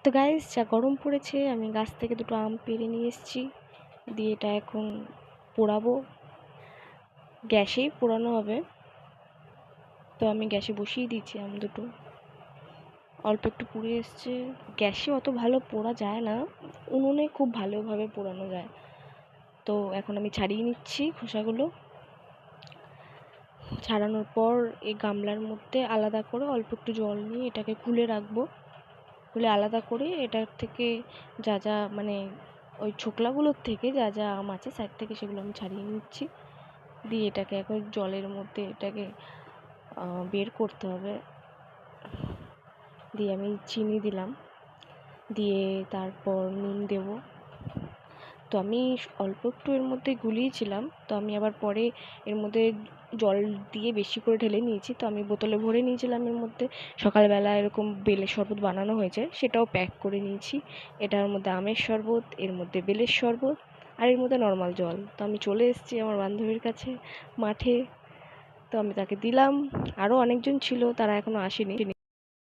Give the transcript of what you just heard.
তো গাইস, যা গরম পড়েছে, আমি গাছ থেকে দুটো আম পেড়ে নিয়ে এসেছি। দিয়ে এটা এখন পোড়াবো, গ্যাসেই পোড়ানো হবে। তো আমি গ্যাসে বসিয়ে দিয়েছি আম দুটো, অল্প একটু পুড়ে এসছে। গ্যাসে অত ভালো পোড়া যায় না, উনুনে খুব ভালোভাবে পোড়ানো যায়। তো এখন আমি ছাড়িয়ে নিচ্ছি খোসাগুলো। ছাড়ানোর পর এই গামলার মধ্যে আলাদা করে অল্প একটু জল নিয়ে এটাকে খুলে রাখবো। খুলে আলাদা করে এটার থেকে যা যা মানে ওই ছোকলাগুলোর থেকে যা যা আম আছে সাইড থেকে, সেগুলো আমি ছাড়িয়ে নিচ্ছি। দিয়ে এটাকে এখন জলের মধ্যে এটাকে বের করতে হবে। দিয়ে আমি চিনি দিলাম, দিয়ে তারপর নুন দেব। তো আমি অল্প একটু এর মধ্যে গুলিয়েছিলাম, তো আমি আবার পরে এর মধ্যে জল দিয়ে বেশি করে ঢেলে নিয়েছি। তো আমি বোতলে ভরে নিয়েছিলাম এর মধ্যে। সকালবেলা এরকম বেলের শরবত বানানো হয়েছে, সেটাও প্যাক করে নিয়েছি। এটার মধ্যে আমের শরবত, এর মধ্যে বেলের শরবত, আর এর মধ্যে নর্মাল জল। তো আমি চলে এসেছি আমার বান্ধবীর কাছে মাঠে। তো আমি তাকে দিলাম। আরও অনেকজন ছিল, তারা এখনও আসেনি।